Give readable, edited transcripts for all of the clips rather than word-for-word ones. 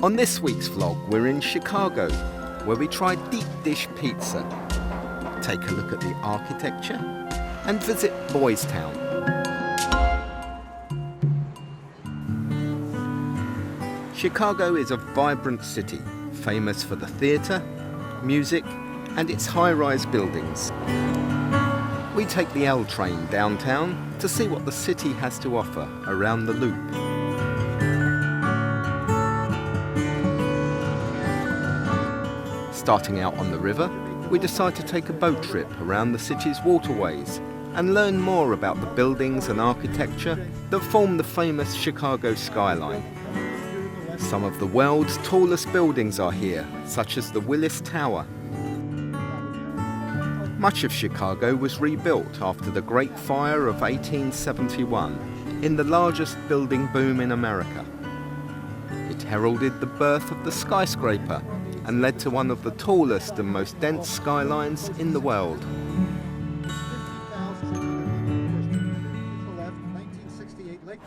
On this week's vlog, we're in Chicago, where we try deep dish pizza, take a look at the architecture, and visit Boystown. Chicago is a vibrant city, famous for the theatre, music, and its high-rise buildings. We take the L train downtown to see what the city has to offer around the loop. Starting out on the river, we decide to take a boat trip around the city's waterways and learn more about the buildings and architecture that form the famous Chicago skyline. Some of the world's tallest buildings are here, such as the Willis Tower. Much of Chicago was rebuilt after the Great Fire of 1871, in the largest building boom in America. It heralded the birth of the skyscraper and led to one of the tallest and most dense skylines in the world.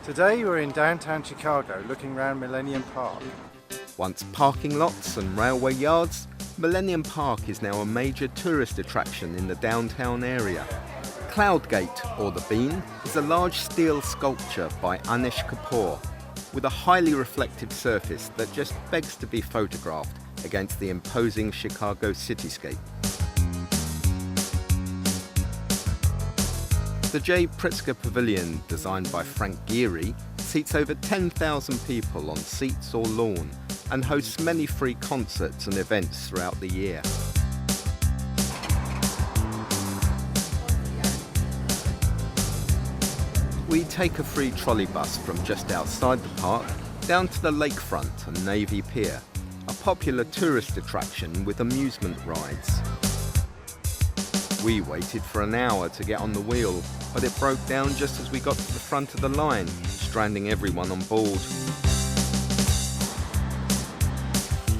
Today we're in downtown Chicago looking around Millennium Park. Once parking lots and railway yards, Millennium Park is now a major tourist attraction in the downtown area. Cloudgate, or the Bean, is a large steel sculpture by Anish Kapoor, with a highly reflective surface that just begs to be photographed against the imposing Chicago cityscape. The J. Pritzker Pavilion, designed by Frank Gehry, seats over 10,000 people on seats or lawn and hosts many free concerts and events throughout the year. We take a free trolley bus from just outside the park down to the lakefront and Navy Pier, a popular tourist attraction with amusement rides. We waited for an hour to get on the wheel, but it broke down just as we got to the front of the line, stranding everyone on board.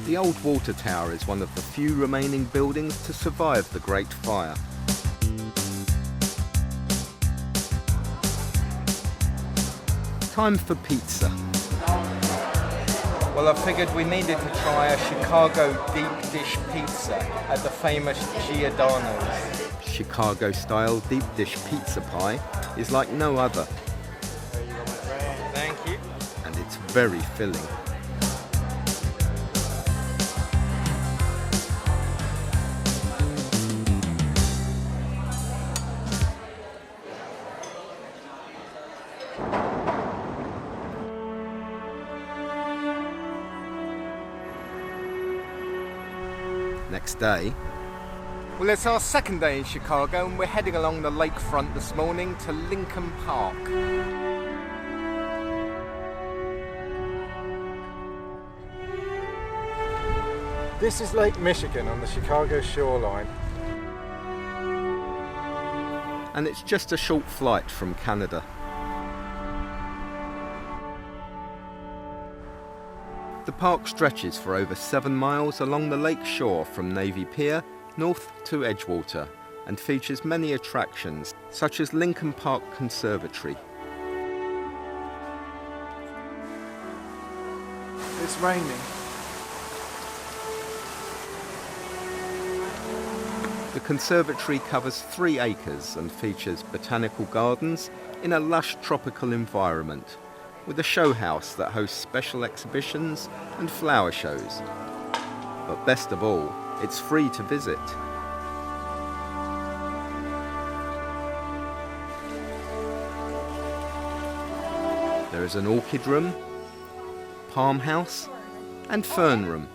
The old water tower is one of the few remaining buildings to survive the Great Fire. Time for pizza. Well, I figured we needed to try a Chicago deep dish pizza at the famous Giordano's. Chicago-style deep dish pizza pie is like no other. Thank you. And it's very filling. Next day. Well, it's our second day in Chicago and we're heading along the lakefront this morning to Lincoln Park. This is Lake Michigan on the Chicago shoreline. And it's just a short flight from Canada. The park stretches for over 7 miles along the lake shore from Navy Pier north to Edgewater and features many attractions such as Lincoln Park Conservatory. It's raining. The conservatory covers 3 acres and features botanical gardens in a lush tropical environment, with a show house that hosts special exhibitions and flower shows. But best of all, it's free to visit. There is an orchid room, palm house, and fern room.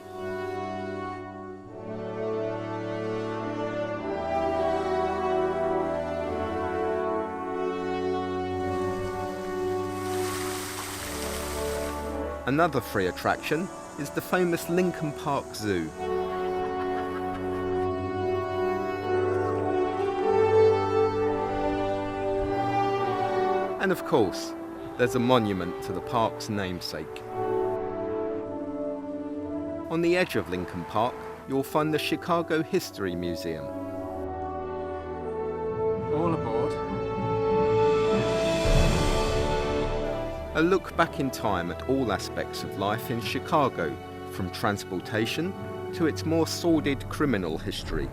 Another free attraction is the famous Lincoln Park Zoo. And of course, there's a monument to the park's namesake. On the edge of Lincoln Park, you'll find the Chicago History Museum. All aboard. A look back in time at all aspects of life in Chicago, from transportation to its more sordid criminal history.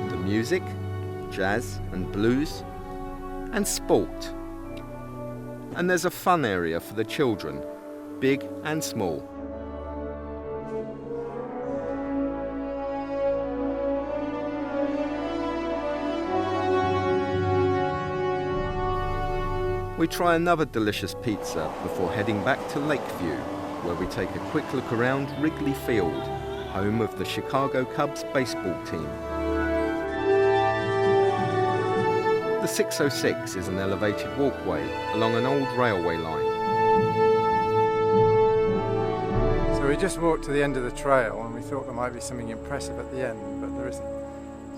The music, jazz and blues, and sport. And there's a fun area for the children, big and small. We try another delicious pizza before heading back to Lakeview, where we take a quick look around Wrigley Field, home of the Chicago Cubs baseball team. The 606 is an elevated walkway along an old railway line. So we just walked to the end of the trail and we thought there might be something impressive at the end, but there isn't.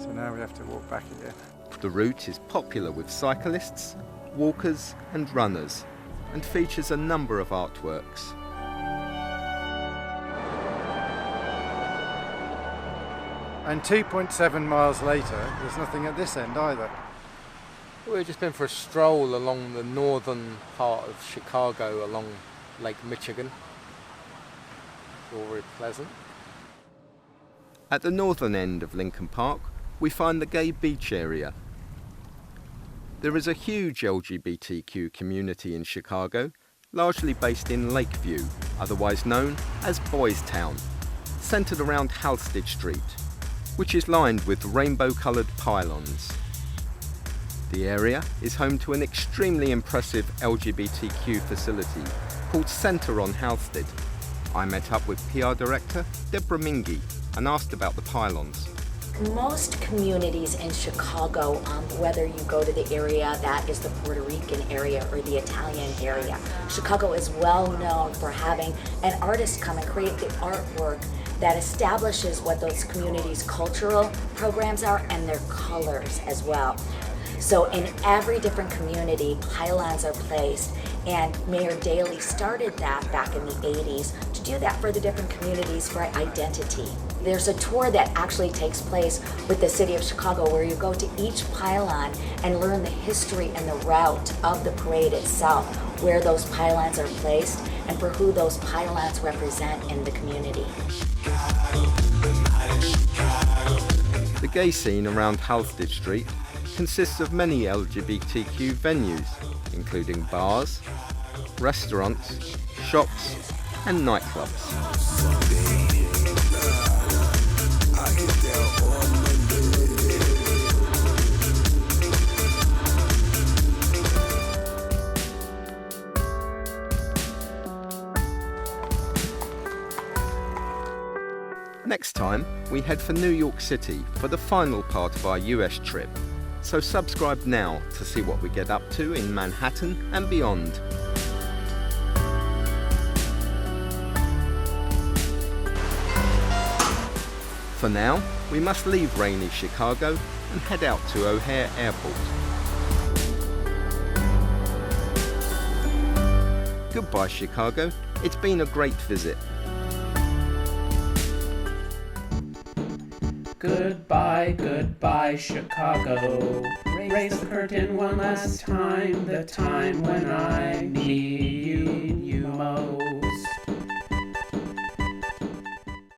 So now we have to walk back again. The route is popular with cyclists, walkers and runners, and features a number of artworks. And 2.7 miles later, there's nothing at this end either. We've just been for a stroll along the northern part of Chicago, along Lake Michigan. It's all very pleasant. At the northern end of Lincoln Park, we find the gay beach area. There is a huge LGBTQ community in Chicago, largely based in Lakeview, otherwise known as Boystown, centred around Halsted Street, which is lined with rainbow-coloured pylons. The area is home to an extremely impressive LGBTQ facility called Centre on Halsted. I met up with PR director Deborah Mingy and asked about the pylons. Most communities in Chicago, whether you go to the area that is the Puerto Rican area or the Italian area, Chicago is well known for having an artist come and create the artwork that establishes what those communities' cultural programs are and their colors as well. So in every different community, pylons are placed, and Mayor Daley started that back in the 80s to do that for the different communities for identity. There's a tour that actually takes place with the city of Chicago where you go to each pylon and learn the history and the route of the parade itself, where those pylons are placed and for who those pylons represent in the community. The gay scene around Halsted Street consists of many LGBTQ venues, including bars, restaurants, shops, and nightclubs. Next time, we head for New York City for the final part of our US trip. So subscribe now to see what we get up to in Manhattan and beyond. For now, we must leave rainy Chicago and head out to O'Hare Airport. Goodbye, Chicago. It's been a great visit. Goodbye, goodbye, Chicago. Raise the curtain one last time, the time when I need you most.